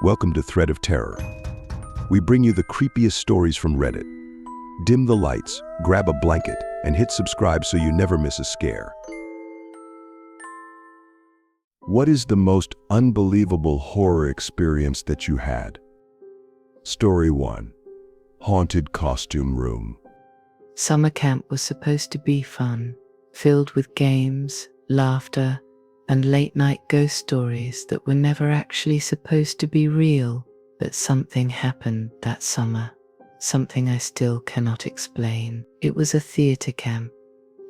Welcome to Thread of Terror. We bring you the creepiest stories from Reddit. Dim the lights, grab a blanket, and hit subscribe so you never miss a scare. What is the most unbelievable horror experience that you had? Story 1. Haunted Costume Room. Summer camp was supposed to be fun, filled with games, laughter, and late-night ghost stories that were never actually supposed to be real, but something happened that summer. Something I still cannot explain. It was a theater camp,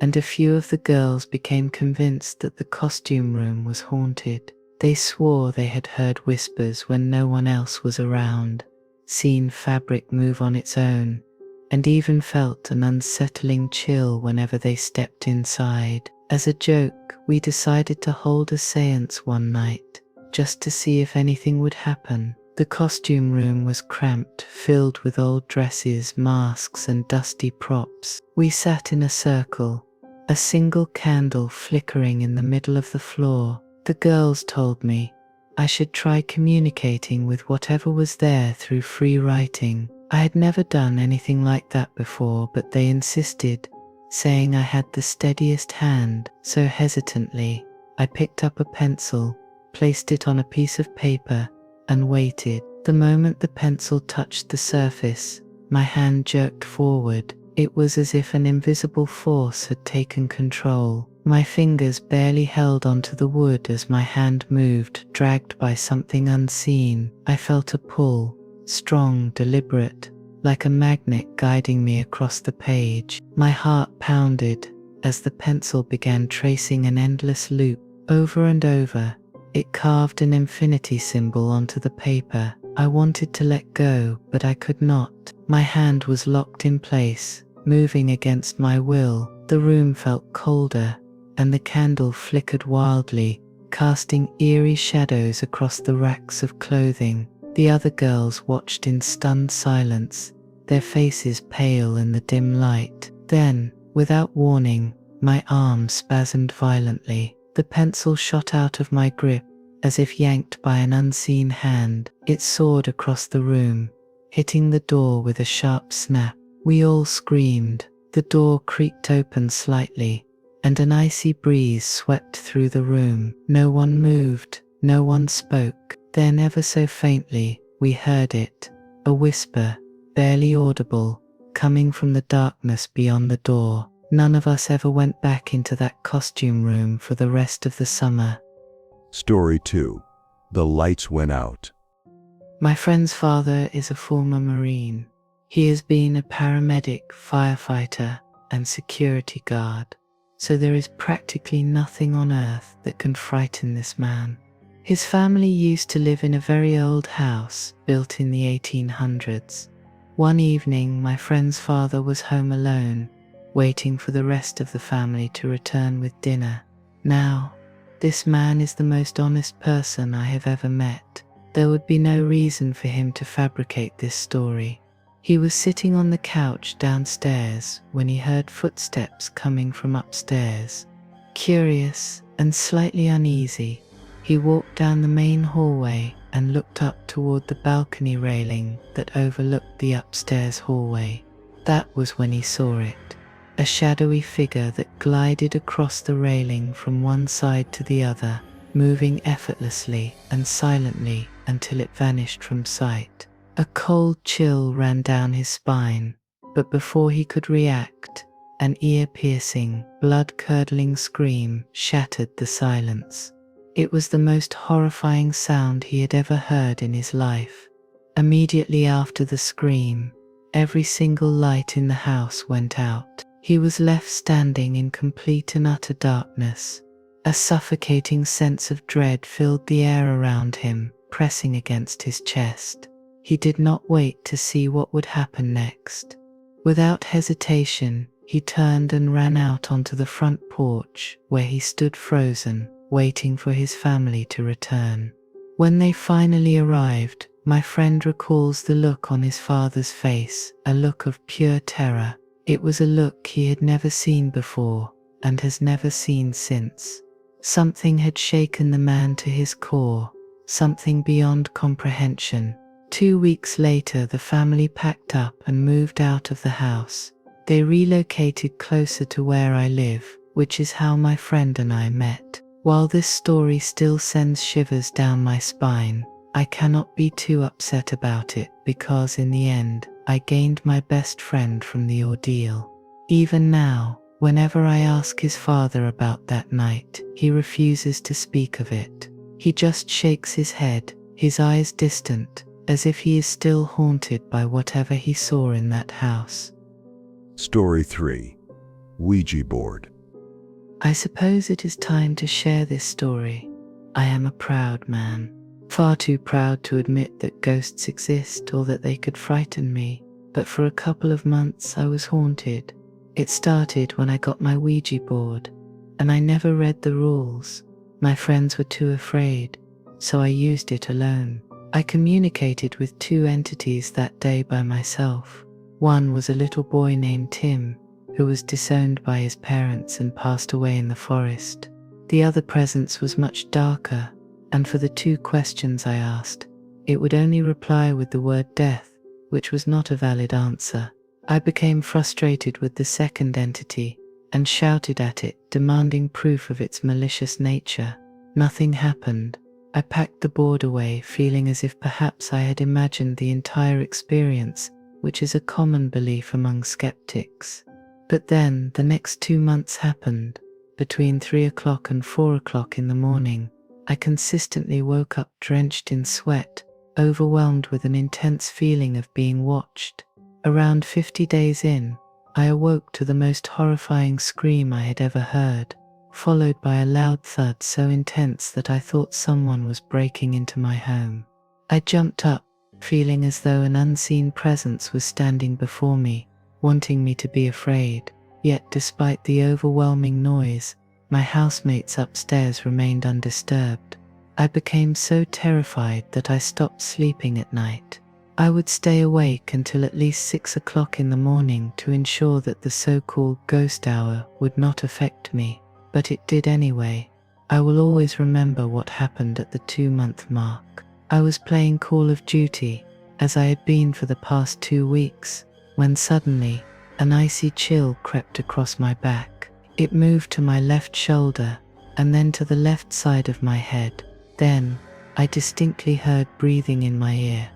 and a few of the girls became convinced that the costume room was haunted. They swore they had heard whispers when no one else was around, seen fabric move on its own, and even felt an unsettling chill whenever they stepped inside. As a joke, we decided to hold a séance one night, just to see if anything would happen. The costume room was cramped, filled with old dresses, masks, and dusty props. We sat in a circle, a single candle flickering in the middle of the floor. The girls told me I should try communicating with whatever was there through free writing. I had never done anything like that before, but they insisted, saying I had the steadiest hand. So hesitantly, I picked up a pencil, placed it on a piece of paper, and waited. The moment the pencil touched the surface, my hand jerked forward. It was as if an invisible force had taken control. My fingers barely held onto the wood as my hand moved, dragged by something unseen. I felt a pull, strong, deliberate, like a magnet guiding me across the page. My heart pounded as the pencil began tracing an endless loop. Over and over, it carved an infinity symbol onto the paper. I wanted to let go, but I could not. My hand was locked in place, moving against my will. The room felt colder, and the candle flickered wildly, casting eerie shadows across the racks of clothing. The other girls watched in stunned silence, their faces pale in the dim light. Then, without warning, my arm spasmed violently. The pencil shot out of my grip, as if yanked by an unseen hand. It soared across the room, hitting the door with a sharp snap. We all screamed. The door creaked open slightly, and an icy breeze swept through the room. No one moved, no one spoke. Then, ever so faintly, we heard it, a whisper, barely audible, coming from the darkness beyond the door. None of us ever went back into that costume room for the rest of the summer. Story 2. The lights went out. My friend's father is a former Marine. He has been a paramedic, firefighter, and security guard, so there is practically nothing on earth that can frighten this man. His family used to live in a very old house built in the 1800s. One evening, my friend's father was home alone, waiting for the rest of the family to return with dinner. Now, this man is the most honest person I have ever met. There would be no reason for him to fabricate this story. He was sitting on the couch downstairs when he heard footsteps coming from upstairs. Curious and slightly uneasy, he walked down the main hallway and looked up toward the balcony railing that overlooked the upstairs hallway. That was when he saw it, a shadowy figure that glided across the railing from one side to the other, moving effortlessly and silently until it vanished from sight. A cold chill ran down his spine, but before he could react, an ear-piercing, blood-curdling scream shattered the silence. It was the most horrifying sound he had ever heard in his life. Immediately after the scream, every single light in the house went out. He was left standing in complete and utter darkness. A suffocating sense of dread filled the air around him, pressing against his chest. He did not wait to see what would happen next. Without hesitation, he turned and ran out onto the front porch, where he stood frozen, waiting for his family to return. When they finally arrived, my friend recalls the look on his father's face, a look of pure terror. It was a look he had never seen before, and has never seen since. Something had shaken the man to his core, something beyond comprehension. 2 weeks later, the family packed up and moved out of the house. They relocated closer to where I live, which is how my friend and I met. While this story still sends shivers down my spine, I cannot be too upset about it because in the end, I gained my best friend from the ordeal. Even now, whenever I ask his father about that night, he refuses to speak of it. He just shakes his head, his eyes distant, as if he is still haunted by whatever he saw in that house. Story 3. Ouija board. I suppose it is time to share this story. I am a proud man, far too proud to admit that ghosts exist or that they could frighten me, but for a couple of months I was haunted. It started when I got my Ouija board, and I never read the rules. My friends were too afraid, so I used it alone. I communicated with 2 entities that day by myself. One was a little boy named Tim, who was disowned by his parents and passed away in the forest. The other presence was much darker, and for the 2 questions I asked, it would only reply with the word death, which was not a valid answer. I became frustrated with the second entity and shouted at it, demanding proof of its malicious nature. Nothing happened. I packed the board away, feeling as if perhaps I had imagined the entire experience, which is a common belief among skeptics. But then, the next 2 months happened. Between 3 o'clock and 4 o'clock in the morning, I consistently woke up drenched in sweat, overwhelmed with an intense feeling of being watched. Around 50 days in, I awoke to the most horrifying scream I had ever heard, followed by a loud thud so intense that I thought someone was breaking into my home. I jumped up, feeling as though an unseen presence was standing before me, wanting me to be afraid. Yet despite the overwhelming noise, my housemates upstairs remained undisturbed. I became so terrified that I stopped sleeping at night. I would stay awake until at least 6 o'clock in the morning to ensure that the so-called ghost hour would not affect me, but it did anyway. I will always remember what happened at the 2-month mark. I was playing Call of Duty, as I had been for the past 2 weeks, when suddenly, an icy chill crept across my back. It moved to my left shoulder, and then to the left side of my head. Then, I distinctly heard breathing in my ear.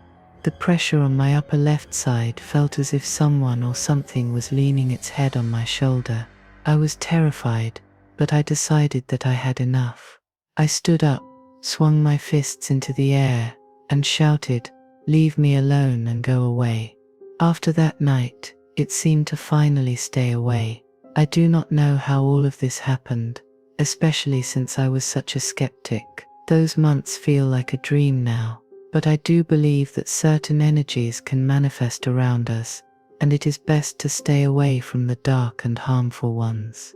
The pressure on my upper left side felt as if someone or something was leaning its head on my shoulder. I was terrified, but I decided that I had enough. I stood up, swung my fists into the air, and shouted, "Leave me alone and go away." After that night, it seemed to finally stay away. I do not know how all of this happened, especially since I was such a skeptic. Those months feel like a dream now, but I do believe that certain energies can manifest around us, and it is best to stay away from the dark and harmful ones.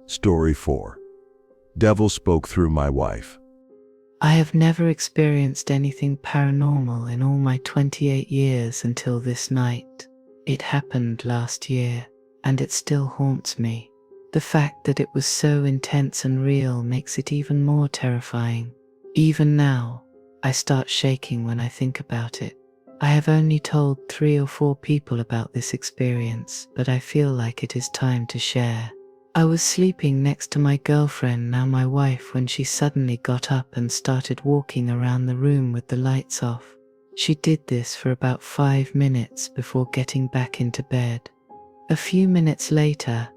Story 4. Devil spoke through my wife. I have never experienced anything paranormal in all my 28 years until this night. It happened last year, and it still haunts me. The fact that it was so intense and real makes it even more terrifying. Even now, I start shaking when I think about it. I have only told 3 or 4 people about this experience, but I feel like it is time to share. I was sleeping next to my girlfriend, now my wife, when she suddenly got up and started walking around the room with the lights off. She did this for about 5 minutes before getting back into bed. A few minutes later,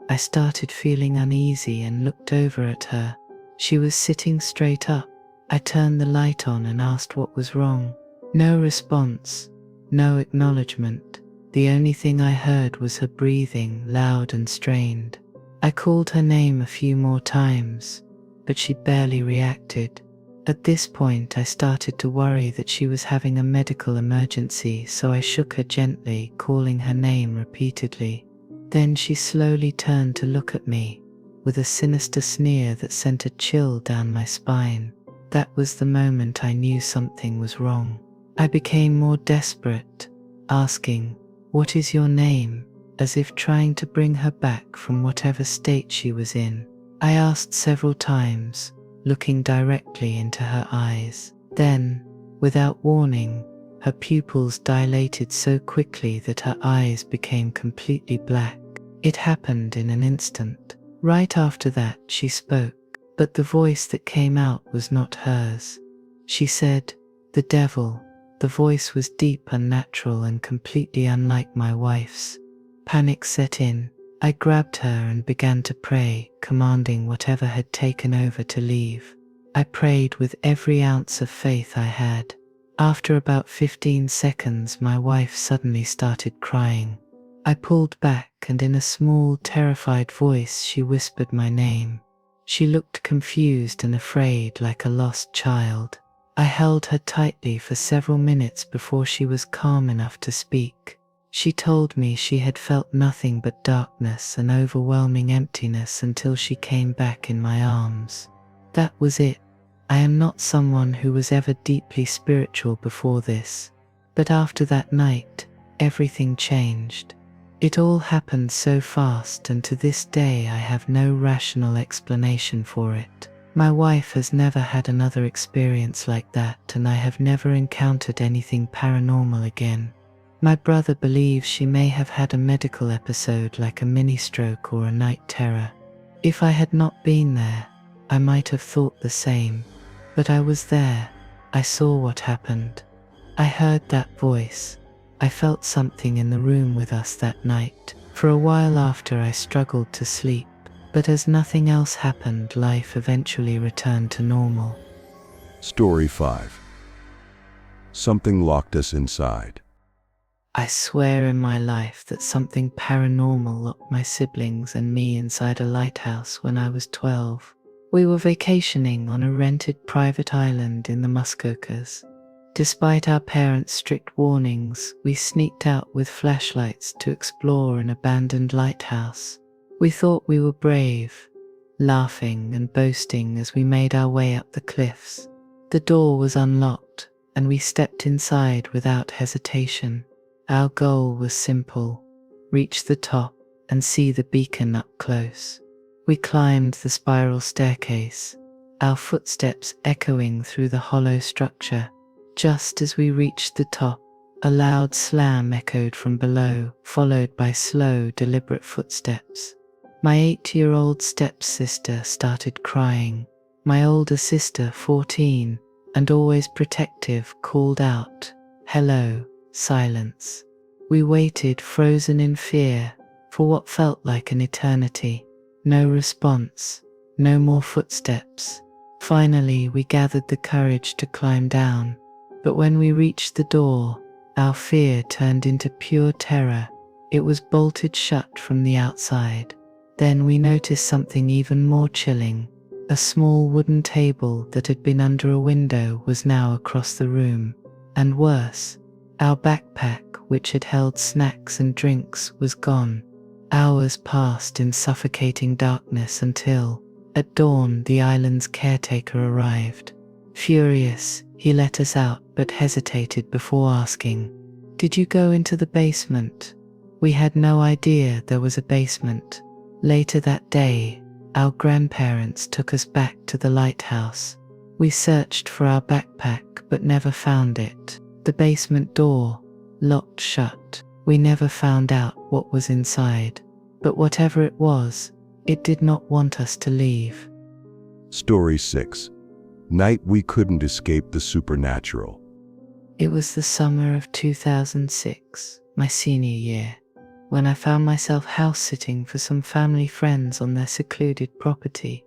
I started feeling uneasy and looked over at her. She was sitting straight up. I turned the light on and asked what was wrong. No response, no acknowledgement. The only thing I heard was her breathing, loud and strained. I called her name a few more times, but she barely reacted. At this point, I started to worry that she was having a medical emergency, so I shook her gently, calling her name repeatedly. Then she slowly turned to look at me, with a sinister sneer that sent a chill down my spine. That was the moment I knew something was wrong. I became more desperate, asking, "What is your name?" as if trying to bring her back from whatever state she was in. I asked several times, looking directly into her eyes. Then, without warning, her pupils dilated so quickly that her eyes became completely black. It happened in an instant. Right after that, she spoke, but the voice that came out was not hers. She said, "The devil." The voice was deep, unnatural, and completely unlike my wife's. Panic set in. I grabbed her and began to pray, commanding whatever had taken over to leave. I prayed with every ounce of faith I had. After about 15 seconds, my wife suddenly started crying. I pulled back, and in a small, terrified voice, she whispered my name. She looked confused and afraid, like a lost child. I held her tightly for several minutes before she was calm enough to speak. She told me she had felt nothing but darkness and overwhelming emptiness until she came back in my arms. That was it. I am not someone who was ever deeply spiritual before this, but after that night, everything changed. It all happened so fast, and to this day I have no rational explanation for it. My wife has never had another experience like that, and I have never encountered anything paranormal again. My brother believes she may have had a medical episode like a mini-stroke or a night terror. If I had not been there, I might have thought the same. But I was there. I saw what happened. I heard that voice. I felt something in the room with us that night. For a while after, I struggled to sleep. But as nothing else happened, life eventually returned to normal. Story 5. Something locked us inside. I swear in my life that something paranormal locked my siblings and me inside a lighthouse when I was 12. We were vacationing on a rented private island in the Muskokas. Despite our parents' strict warnings, we sneaked out with flashlights to explore an abandoned lighthouse. We thought we were brave, laughing and boasting as we made our way up the cliffs. The door was unlocked, and we stepped inside without hesitation. Our goal was simple: reach the top and see the beacon up close. We climbed the spiral staircase, our footsteps echoing through the hollow structure. Just as we reached the top, a loud slam echoed from below, followed by slow, deliberate footsteps. My 8-year-old stepsister started crying. My older sister, 14, and always protective, called out, "Hello." Silence. We waited, frozen in fear, for what felt like an eternity. No response, no more footsteps. Finally, we gathered the courage to climb down. But when we reached the door, our fear turned into pure terror. It was bolted shut from the outside. Then we noticed something even more chilling. A small wooden table that had been under a window was now across the room. And worse, our backpack, which had held snacks and drinks, was gone. Hours passed in suffocating darkness until, at dawn, the island's caretaker arrived. Furious, he let us out but hesitated before asking, "Did you go into the basement?" We had no idea there was a basement. Later that day, our grandparents took us back to the lighthouse. We searched for our backpack but never found it. The basement door, locked shut. We never found out what was inside. But whatever it was, it did not want us to leave. Story 6. Night we couldn't escape the supernatural. It was the summer of 2006, my senior year, when I found myself house-sitting for some family friends on their secluded property.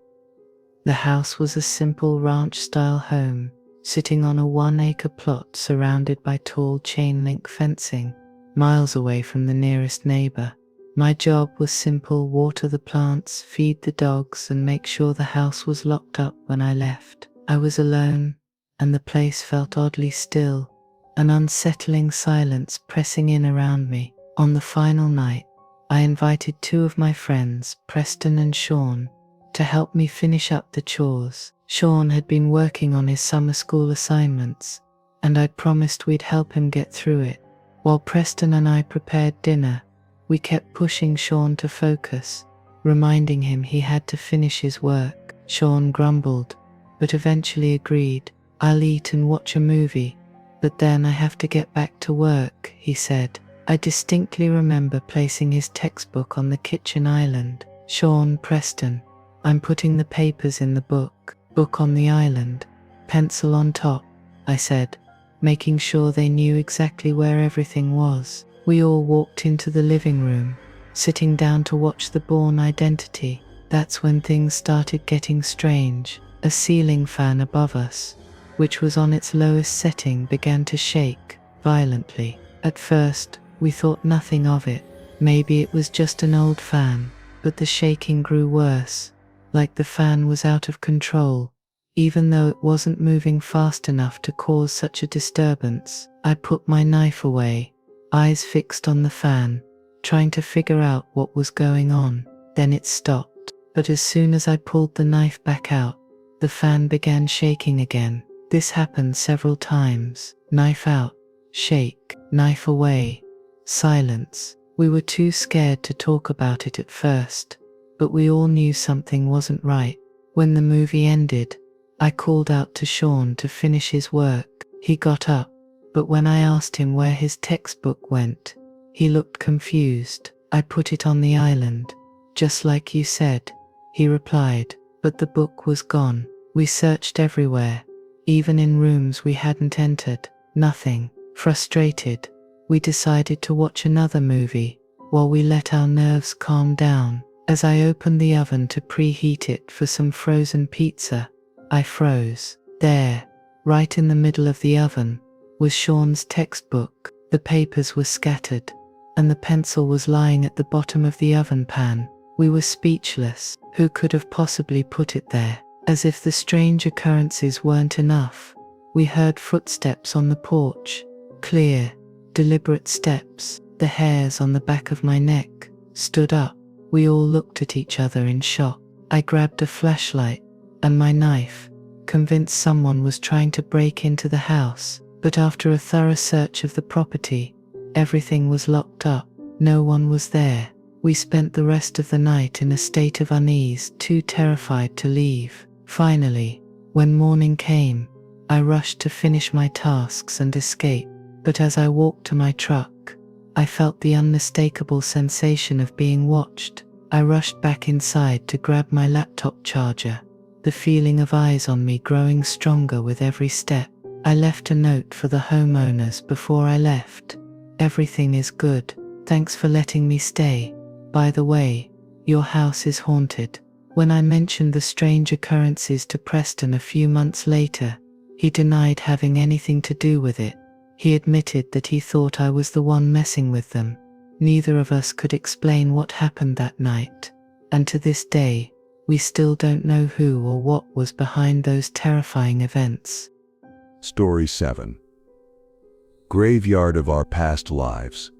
The house was a simple ranch-style home, sitting on a 1-acre plot surrounded by tall chain-link fencing, miles away from the nearest neighbor. My job was simple: water the plants, feed the dogs, and make sure the house was locked up when I left. I was alone, and the place felt oddly still, an unsettling silence pressing in around me. On the final night, I invited 2 of my friends, Preston and Sean, to help me finish up the chores. Sean had been working on his summer school assignments, and I'd promised we'd help him get through it. While Preston and I prepared dinner, we kept pushing Sean to focus, reminding him he had to finish his work. Sean grumbled, but eventually agreed. I'll eat and watch a movie, but then I have to get back to work, he said. I distinctly remember placing his textbook on the kitchen island. Sean, Preston, I'm putting the papers in the book. Book on the island, pencil on top, I said, making sure they knew exactly where everything was. We all walked into the living room, sitting down to watch The Bourne Identity. That's when things started getting strange. A ceiling fan above us, which was on its lowest setting, began to shake violently. At first, we thought nothing of it. Maybe it was just an old fan, but the shaking grew worse, like the fan was out of control, even though it wasn't moving fast enough to cause such a disturbance. I put my knife away, eyes fixed on the fan, trying to figure out what was going on. Then it stopped, but as soon as I pulled the knife back out, the fan began shaking again. This happened several times. Knife out, shake, knife away, silence. We were too scared to talk about it at first, but we all knew something wasn't right. When the movie ended, I called out to Sean to finish his work. He got up, but when I asked him where his textbook went, he looked confused. I put it on the island, just like you said, he replied, but the book was gone. We searched everywhere, even in rooms we hadn't entered. Nothing. Frustrated, we decided to watch another movie while we let our nerves calm down. As I opened the oven to preheat it for some frozen pizza, I froze. There, right in the middle of the oven, was Sean's textbook. The papers were scattered, and the pencil was lying at the bottom of the oven pan. We were speechless. Who could have possibly put it there? As if the strange occurrences weren't enough, we heard footsteps on the porch. Clear, deliberate steps. The hairs on the back of my neck stood up. We all looked at each other in shock. I grabbed a flashlight and my knife, convinced someone was trying to break into the house. But after a thorough search of the property, everything was locked up. No one was there. We spent the rest of the night in a state of unease, too terrified to leave. Finally, when morning came, I rushed to finish my tasks and escape. But as I walked to my truck, I felt the unmistakable sensation of being watched. I rushed back inside to grab my laptop charger, the feeling of eyes on me growing stronger with every step. I left a note for the homeowners before I left. Everything is good. Thanks for letting me stay. By the way, your house is haunted. When I mentioned the strange occurrences to Preston a few months later, he denied having anything to do with it. He admitted that he thought I was the one messing with them. Neither of us could explain what happened that night, and to this day, we still don't know who or what was behind those terrifying events. Story 7. Graveyard of Our Past Lives.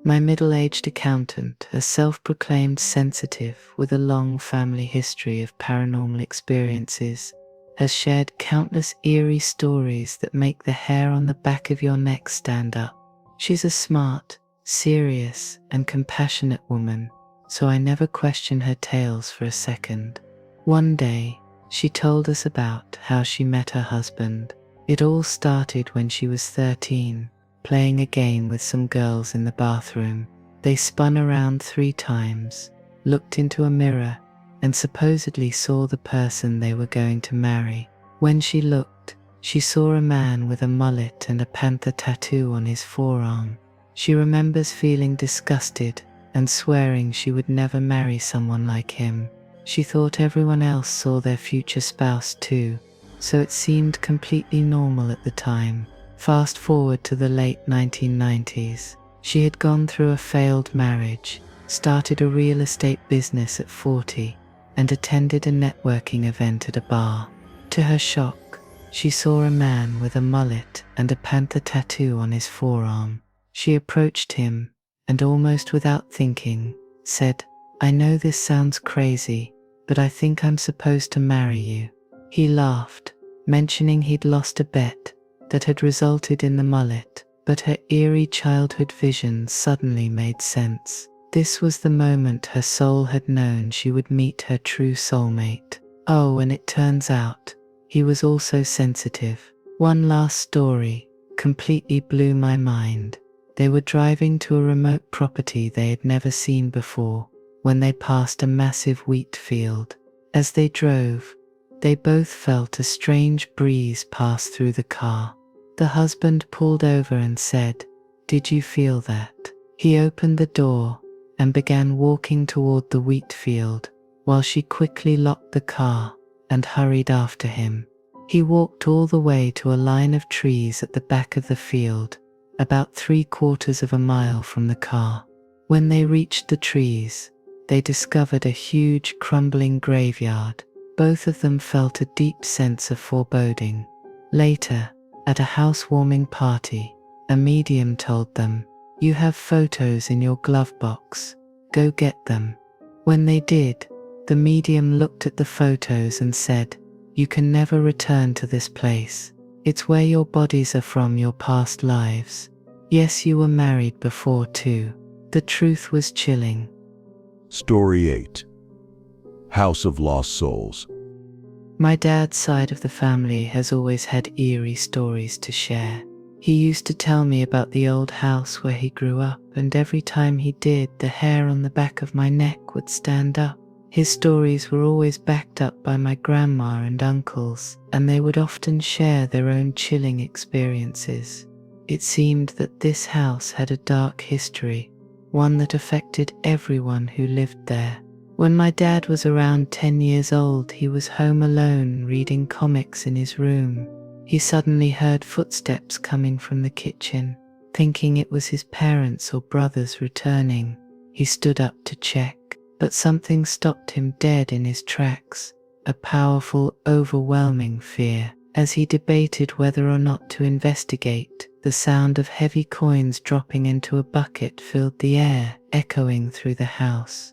My middle-aged accountant, a self-proclaimed sensitive with a long family history of paranormal experiences, has shared countless eerie stories that make the hair on the back of your neck stand up. She's a smart, serious, and compassionate woman, so I never question her tales for a second. One day, she told us about how she met her husband. It all started when she was 13. Playing a game with some girls in the bathroom. They spun around 3 times, looked into a mirror, and supposedly saw the person they were going to marry. When she looked, she saw a man with a mullet and a panther tattoo on his forearm. She remembers feeling disgusted and swearing she would never marry someone like him. She thought everyone else saw their future spouse too, so it seemed completely normal at the time. Fast forward to the late 1990s. She had gone through a failed marriage, started a real estate business at 40, and attended a networking event at a bar. To her shock, she saw a man with a mullet and a panther tattoo on his forearm. She approached him and, almost without thinking, said, "I know this sounds crazy, but I think I'm supposed to marry you." He laughed, mentioning he'd lost a bet that had resulted in the mullet, but her eerie childhood visions suddenly made sense. This was the moment her soul had known she would meet her true soulmate. Oh, and it turns out, He was also sensitive. One last story completely blew my mind. They were driving to a remote property they had never seen before when they passed a massive wheat field. As they drove, they both felt a strange breeze pass through the car. The husband pulled over and said, "Did you feel that?" He opened the door and began walking toward the wheat field, while she quickly locked the car and hurried after him. He walked all the way to a line of trees at the back of the field, about 3/4 of a mile from the car. When they reached the trees, they discovered a huge crumbling graveyard. Both of them felt a deep sense of foreboding. Later, at a housewarming party, a medium told them, "You have photos in your glove box. Go get them." When they did, the medium looked at the photos and said, "You can never return to this place. It's where your bodies are from your past lives. Yes, you were married before too." The truth was chilling. Story 8. House of Lost Souls. My dad's side of the family has always had eerie stories to share. He used to tell me about the old house where he grew up, and every time he did, the hair on the back of my neck would stand up. His stories were always backed up by my grandma and uncles, and they would often share their own chilling experiences. It seemed that this house had a dark history, one that affected everyone who lived there. When my dad was around 10 years old, he was home alone reading comics in his room. He suddenly heard footsteps coming from the kitchen. Thinking it was his parents or brothers returning, he stood up to check, but something stopped him dead in his tracks, a powerful, overwhelming fear. As he debated whether or not to investigate, the sound of heavy coins dropping into a bucket filled the air, echoing through the house.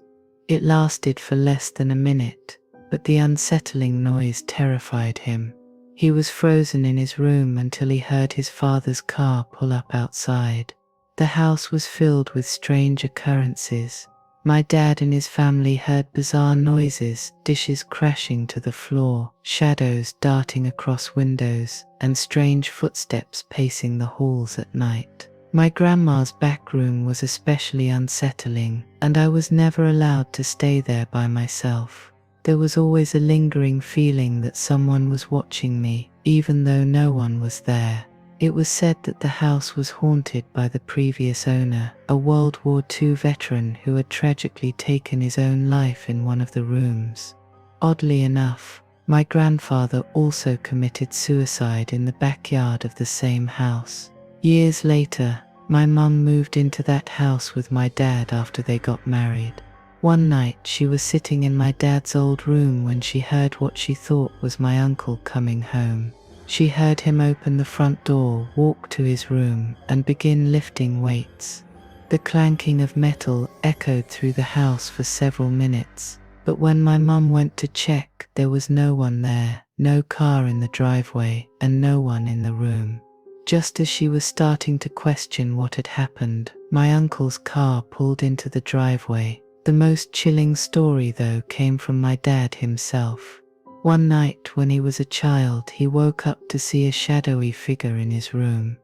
It lasted for less than a minute, but the unsettling noise terrified him. He was frozen in his room until he heard his father's car pull up outside. The house was filled with strange occurrences. My dad and his family heard bizarre noises, dishes crashing to the floor, shadows darting across windows, and strange footsteps pacing the halls at night. My grandma's back room was especially unsettling, and I was never allowed to stay there by myself. There was always a lingering feeling that someone was watching me, even though no one was there. It was said that the house was haunted by the previous owner, a World War II veteran who had tragically taken his own life in one of the rooms. Oddly enough, my grandfather also committed suicide in the backyard of the same house. Years later, my mum moved into that house with my dad after they got married. One night, she was sitting in my dad's old room when she heard what she thought was my uncle coming home. She heard him open the front door, walk to his room, and begin lifting weights. The clanking of metal echoed through the house for several minutes, but when my mum went to check, there was no one there, no car in the driveway, and no one in the room. Just as she was starting to question what had happened, my uncle's car pulled into the driveway. The most chilling story, though, came from my dad himself. One night when he was a child, he woke up to see a shadowy figure in his room.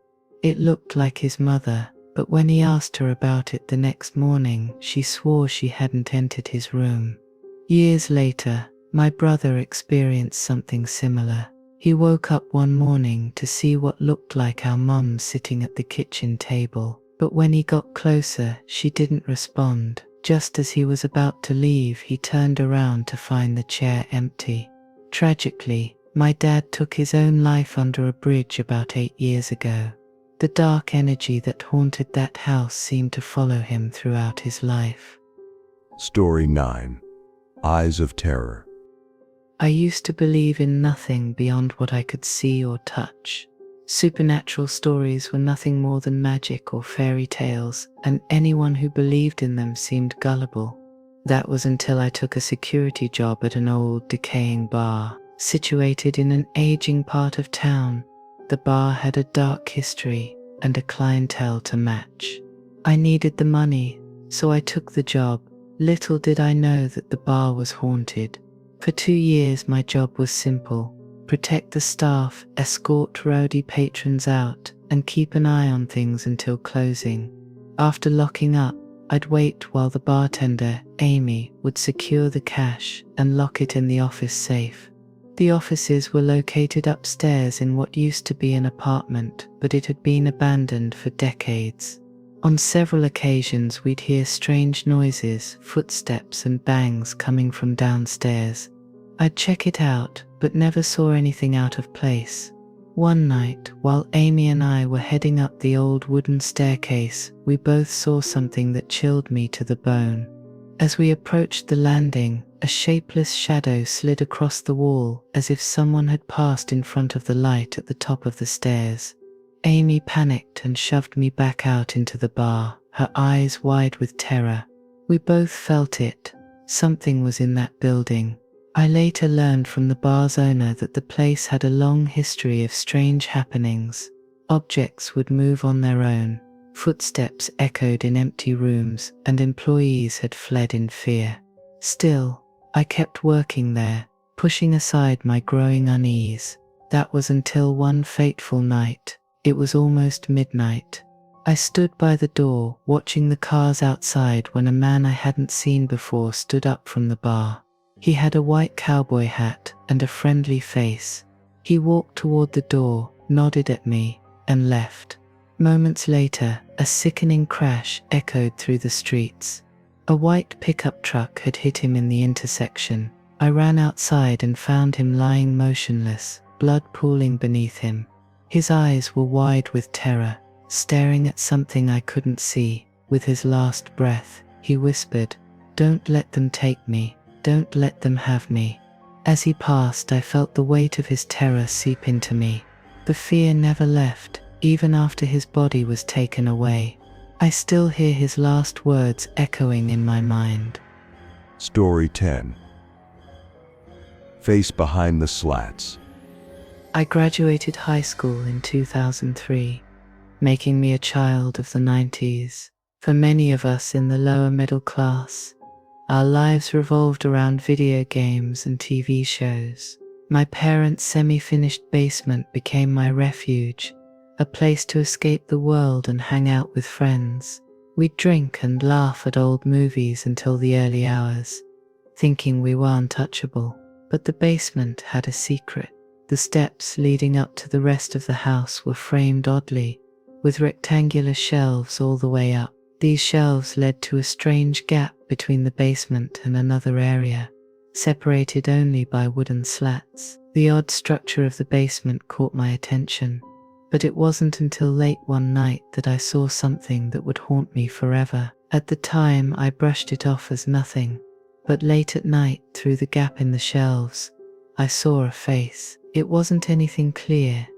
It looked like his mother, but when he asked her about it the next morning, she swore she hadn't entered his room. Years later, my brother experienced something similar. He woke up one morning to see what looked like our mum sitting at the kitchen table, but when he got closer, she didn't respond. Just as he was about to leave, he turned around to find the chair empty. Tragically, my dad took his own life under a bridge about 8 years ago. The dark energy that haunted that house seemed to follow him throughout his life. Story 9. Eyes of Terror. I used to believe in nothing beyond what I could see or touch. Supernatural stories were nothing more than magic or fairy tales, and anyone who believed in them seemed gullible. That was until I took a security job at an old, decaying bar, situated in an aging part of town. The bar had a dark history and a clientele to match. I needed the money, so I took the job. Little did I know that the bar was haunted. For 2 years, my job was simple: protect the staff, escort rowdy patrons out, and keep an eye on things until closing. After locking up, I'd wait while the bartender, Amy, would secure the cash and lock it in the office safe. The offices were located upstairs in what used to be an apartment, but it had been abandoned for decades. On several occasions we'd hear strange noises, footsteps and bangs coming from downstairs. I'd check it out, but never saw anything out of place. One night, while Amy and I were heading up the old wooden staircase, we both saw something that chilled me to the bone. As we approached the landing, a shapeless shadow slid across the wall as if someone had passed in front of the light at the top of the stairs. Amy panicked and shoved me back out into the bar, her eyes wide with terror. We both felt it. Something was in that building. I later learned from the bar's owner that the place had a long history of strange happenings. Objects would move on their own, footsteps echoed in empty rooms, and employees had fled in fear. Still, I kept working there, pushing aside my growing unease. That was until one fateful night. It was almost midnight. I stood by the door, watching the cars outside when a man I hadn't seen before stood up from the bar. He had a white cowboy hat and a friendly face. He walked toward the door, nodded at me, and left. Moments later, a sickening crash echoed through the streets. A white pickup truck had hit him in the intersection. I ran outside and found him lying motionless, blood pooling beneath him. His eyes were wide with terror, staring at something I couldn't see. With his last breath, he whispered, "Don't let them take me. Don't let them have me." As he passed, I felt the weight of his terror seep into me. The fear never left, even after his body was taken away. I still hear his last words echoing in my mind. Story 10. Face behind the slats. I graduated high school in 2003, making me a child of the 90s. For many of us in the lower middle class, our lives revolved around video games and TV shows. My parents' semi-finished basement became my refuge, a place to escape the world and hang out with friends. We'd drink and laugh at old movies until the early hours, thinking we were untouchable. But the basement had a secret. The steps leading up to the rest of the house were framed oddly, with rectangular shelves all the way up. These shelves led to a strange gap between the basement and another area, separated only by wooden slats. The odd structure of the basement caught my attention, but it wasn't until late one night that I saw something that would haunt me forever. At the time, I brushed it off as nothing, but late at night, through the gap in the shelves, I saw a face. It wasn't anything clear,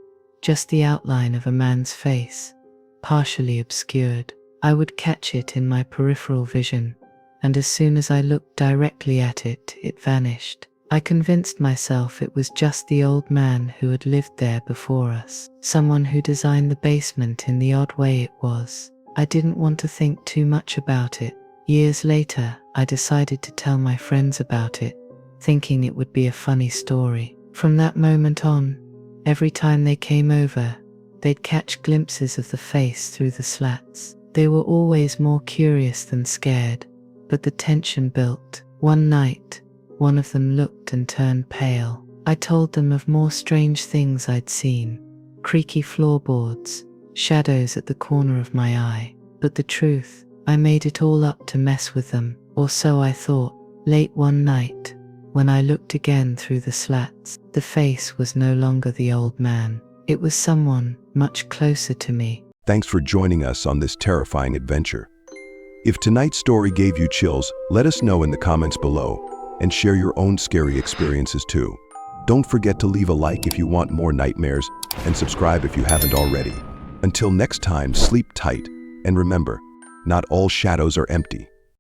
just the outline of a man's face, partially obscured. I would catch it in my peripheral vision, and as soon as I looked directly at it, it vanished. I convinced myself it was just the old man who had lived there before us, someone who designed the basement in the odd way it was. I didn't want to think too much about it. Years later, I decided to tell my friends about it, thinking it would be a funny story. From that moment on, every time they came over, they'd catch glimpses of the face through the slats. They were always more curious than scared, but the tension built. One night, one of them looked and turned pale. I told them of more strange things I'd seen, creaky floorboards, shadows at the corner of my eye. But the truth, I made it all up to mess with them, or so I thought. Late one night, when I looked again through the slats, the face was no longer the old man. It was someone much closer to me. Thanks for joining us on this terrifying adventure. If tonight's story gave you chills, let us know in the comments below and share your own scary experiences too. Don't forget to leave a like if you want more nightmares and subscribe if you haven't already. Until next time, sleep tight and remember, not all shadows are empty.